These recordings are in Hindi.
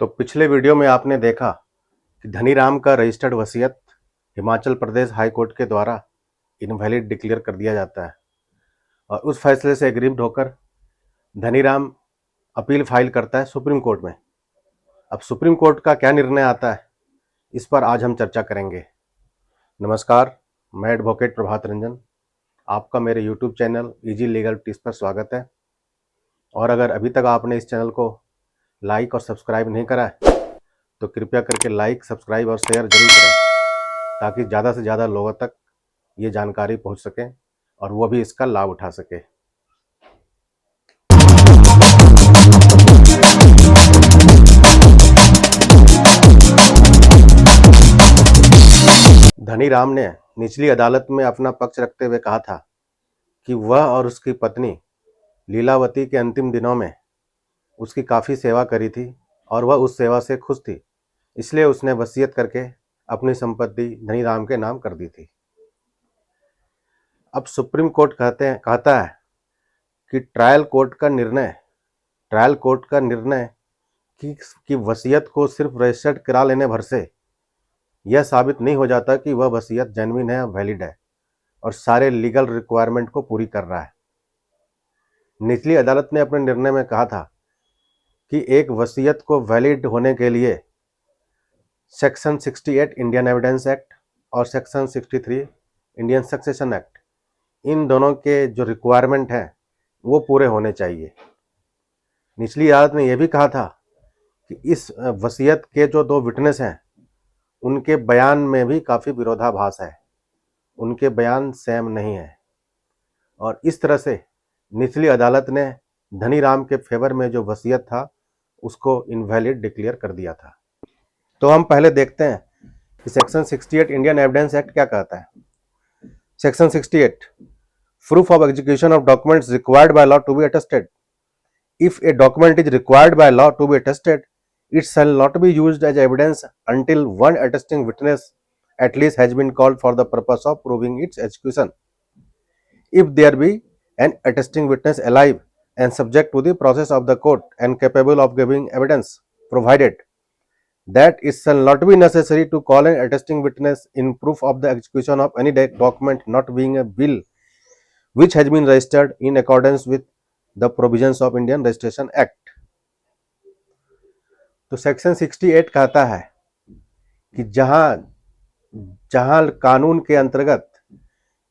तो पिछले वीडियो में आपने देखा कि धनीराम का रजिस्टर्ड वसीयत हिमाचल प्रदेश हाई कोर्ट के द्वारा इनवैलिड डिक्लेयर कर दिया जाता है और उस फैसले से एग्रीव्ड होकर धनीराम अपील फाइल करता है सुप्रीम कोर्ट में। अब सुप्रीम कोर्ट का क्या निर्णय आता है, इस पर आज हम चर्चा करेंगे। नमस्कार, मैं एडवोकेट प्रभात रंजन, आपका मेरे YouTube channel easy legal tips पर स्वागत है। और अगर अभी तक आपने इस चैनल को लाइक और सब्सक्राइब नहीं करा है तो कृपया करके लाइक, सब्सक्राइब और शेयर जरूर करें ताकि ज़्यादा से ज़्यादा लोगों तक ये जानकारी पहुंच सके और वो भी इसका लाभ उठा सके। धनीराम ने निचली अदालत में अपना पक्ष रखते हुए कहा था कि वह और उसकी पत्नी लीलावती के अंतिम दिनों में उसकी काफ़ी सेवा करी थी और वह उस सेवा से खुश थी, इसलिए उसने वसीयत करके अपनी संपत्ति धनीराम के नाम कर दी थी। अब सुप्रीम कोर्ट कहता है कि ट्रायल कोर्ट का निर्णय कि वसीयत को सिर्फ रजिस्टर्ड करा लेने भर से यह साबित नहीं हो जाता कि वह वसीयत जेन्युइन है, वैलिड है और सारे लीगल रिक्वायरमेंट को पूरी कर रहा है। निचली अदालत ने अपने निर्णय में कहा था कि एक वसीयत को वैलिड होने के लिए सेक्शन 68 इंडियन एविडेंस एक्ट और सेक्शन 63 इंडियन सक्सेशन एक्ट, इन दोनों के जो रिक्वायरमेंट हैं वो पूरे होने चाहिए। निचली अदालत ने यह भी कहा था कि इस वसीयत के जो दो विटनेस हैं उनके बयान में भी काफ़ी विरोधाभास है, उनके बयान सेम नहीं है और इस तरह से निचली अदालत ने धनीराम के फेवर में जो वसीयत था उसको इनवैलिड डिक्लेयर कर दिया था। तो हम पहले देखते हैं कि सेक्शन 68 इंडियन एविडेंस एक्ट क्या कहता है। Section 68, proof of execution of documents required by law to be attested. If a document is required by law to be attested, it shall not be used as evidence until one attesting witness at least has been called for the purpose of proving its execution. If there be an attesting witness alive and subject to the process of the court and capable of giving evidence, provided that it shall not be necessary to call an attesting witness in proof of the execution of any document not being a bill which has been registered in accordance with the provisions of Indian Registration Act. तो सेक्शन 68 कहता है कि जहां कानून के अंतर्गत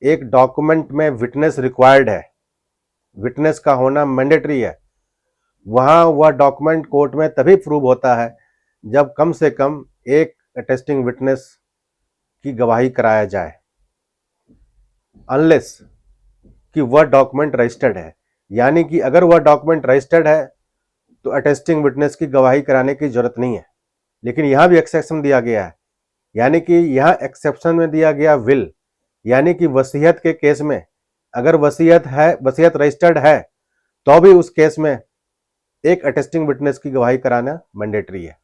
एक डॉक्यूमेंट में विटनेस रिक्वायर्ड है, विटनेस का होना मैंडेटरी है, वहां वह डॉक्यूमेंट कोर्ट में तभी प्रूव होता है जब कम से कम एक अटेस्टिंग विटनेस की गवाही कराया जाए, अनलेस कि वह डॉक्यूमेंट रजिस्टर्ड है। यानी कि अगर वह डॉक्यूमेंट रजिस्टर्ड है तो अटेस्टिंग विटनेस की गवाही कराने की जरूरत नहीं है। लेकिन यहां भी एक्सेप्शन दिया गया है, यानी कि यहां एक्सेप्शन में दिया गया विल, यानी कि वसीयत के केस में अगर वसीयत रजिस्टर्ड है तो भी उस केस में एक अटेस्टिंग विटनेस की गवाही कराना मैंडेटरी है।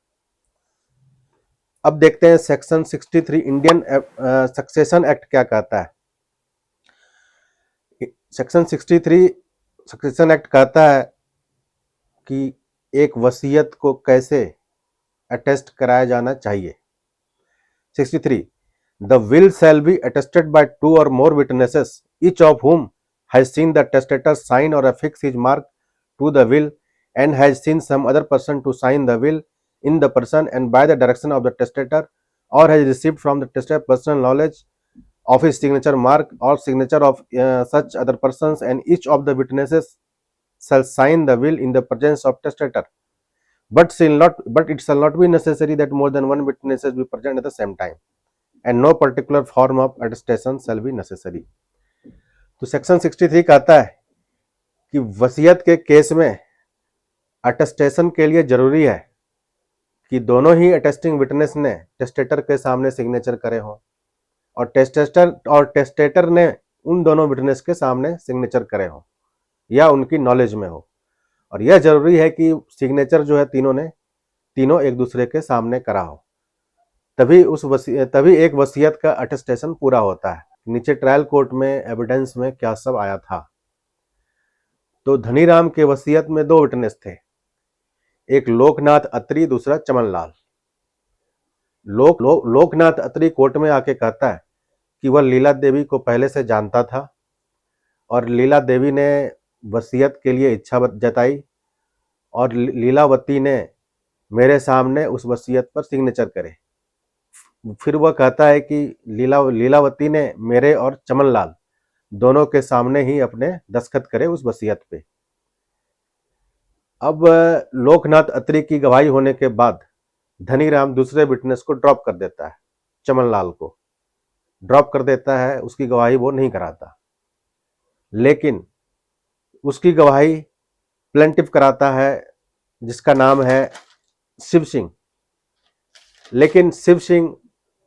अब देखते हैं सेक्शन 63 इंडियन सक्सेशन एक्ट क्या कहता है। सेक्शन 63 सक्सेशन एक्ट कहता है कि एक वसीयत को कैसे अटेस्ट कराया जाना चाहिए। 63, the will shall be attested by two or more witnesses, each of whom has seen the testator sign or affix his mark to the will and has seen some other person to sign the will in the person and by the direction of the testator, or has received from the testator personal knowledge of his signature mark or signature of such other persons, and each of the witnesses shall sign the will in the presence of testator. But it shall not be necessary that more than one witnesses be present at the same time, and no particular form of attestation shall be necessary. तो सेक्शन 63 कहता है कि वसीयत के केस में अटेस्टेशन के लिए जरूरी है कि दोनों ही अटेस्टिंग विटनेस ने टेस्टेटर के सामने सिग्नेचर करे हों और टेस्टेटर ने उन दोनों विटनेस के सामने सिग्नेचर करे हों या उनकी नॉलेज में हो। और यह जरूरी है कि सिग्नेचर जो है तीनों एक दूसरे के सामने करा हो, तभी एक वसीयत का अटेस्टेशन पूरा होता है। नीचे ट्रायल कोर्ट में एविडेंस में क्या सब आया था। तो धनीराम के वसीयत में दो विटनेस थे, एक लोकनाथ अत्री, दूसरा चमन लाल। लोकनाथ अत्री कोर्ट में आके कहता है कि वह लीला देवी को पहले से जानता था और लीला देवी ने वसीयत के लिए इच्छा जताई और लीलावती ने मेरे सामने उस वसीयत पर सिग्नेचर करे। फिर वह कहता है कि लीलावती ने मेरे और चमन लाल दोनों के सामने ही अपने दस्तखत करे उस वसीयत पे। अब लोकनाथ अत्री की गवाही होने के बाद धनीराम दूसरे विटनेस को ड्रॉप कर देता है, चमन लाल को ड्रॉप कर देता है, उसकी गवाही वो नहीं कराता, लेकिन उसकी गवाही प्लेंटिफ कराता है जिसका नाम है शिव सिंह। लेकिन शिव सिंह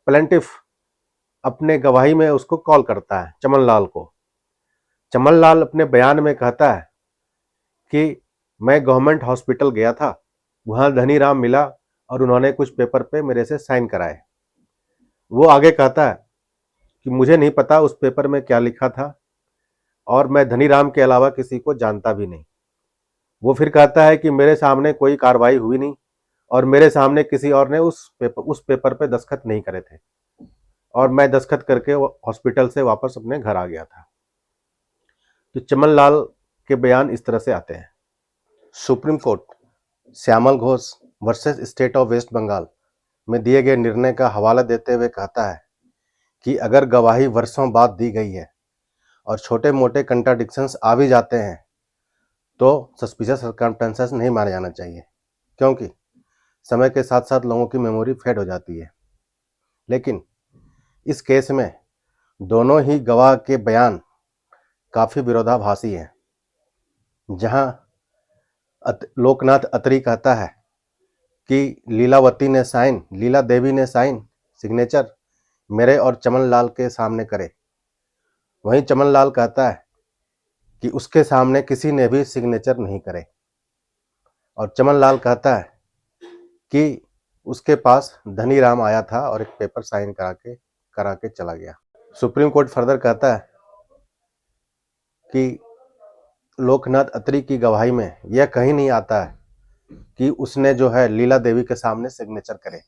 प्लेंटिफ अपने गवाही में उसको कॉल करता है चमन लाल को। चमन लाल अपने बयान में कहता है कि मैं गवर्नमेंट हॉस्पिटल गया था, वहां धनीराम मिला और उन्होंने कुछ पेपर पे मेरे से साइन कराए। वो आगे कहता है कि मुझे नहीं पता उस पेपर में क्या लिखा था और मैं धनीराम के अलावा किसी को जानता भी नहीं। वो फिर कहता है कि मेरे सामने कोई कार्रवाई हुई नहीं और मेरे सामने किसी और ने उस पेपर पे दस्तखत नहीं करे थे और मैं दस्तखत करके हॉस्पिटल से वापस अपने घर आ गया था। तो चमन लाल के बयान इस तरह से आते हैं। Supreme Court Shyamal Ghosh versus state of West Bengal में दिए गए निर्णय का हवाला देते हुए कहता है कि अगर गवाही वर्षों बाद दी गई है और छोटे मोटे कंट्राडिक्शंस आ भी जाते हैं तो सस्पिशियस सर्कमस्टेंसेस नहीं माना जाना चाहिए, क्योंकि समय के साथ साथ लोगों की मेमोरी फेड हो जाती है। लेकिन इस केस में दोनों ही गवाह के बयान काफ़ी विरोधाभासी हैं। जहां लोकनाथ अत्री कहता है कि लीला देवी ने साइन सिग्नेचर मेरे और चमन लाल के सामने करे, वहीं चमन लाल कहता है कि उसके सामने किसी ने भी सिग्नेचर नहीं करे और चमन लाल कहता है कि उसके पास धनीराम आया था और एक पेपर साइन करा के चला गया। सुप्रीम कोर्ट फर्दर कहता है कि लोकनाथ अत्री की गवाही में यह कहीं नहीं आता है कि उसने जो है लीला देवी के सामने सिग्नेचर करे।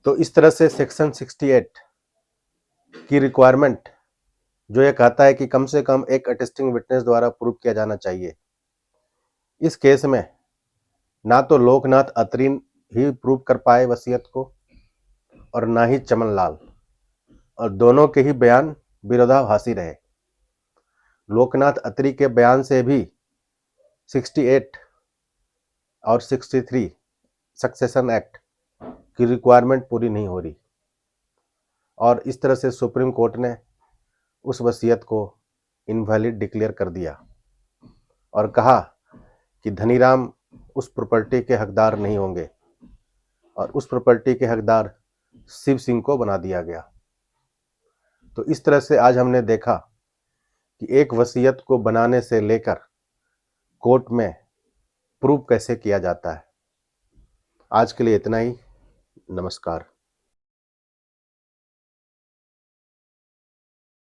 तो इस तरह से सेक्शन 68 की रिक्वायरमेंट जो ये कहता है कि कम से कम एक अटेस्टिंग विटनेस द्वारा प्रूव किया जाना चाहिए, इस केस में ना तो लोकनाथ अत्री ही प्रूव कर पाए वसीयत को और ना ही चमन लाल, और दोनों के ही बयान विरोधाभासी रहे। लोकनाथ अत्री के बयान से भी 68 और 63 सक्सेशन एक्ट की रिक्वायरमेंट पूरी नहीं हो रही और इस तरह से सुप्रीम कोर्ट ने उस वसीयत को इनवैलिड डिक्लेयर कर दिया और कहा कि धनीराम उस प्रॉपर्टी के हकदार नहीं होंगे और उस प्रॉपर्टी के हकदार शिव सिंह को बना दिया गया। तो इस तरह से आज हमने देखा कि एक वसीयत को बनाने से लेकर कोर्ट में प्रूव कैसे किया जाता है। आज के लिए इतना ही। नमस्कार।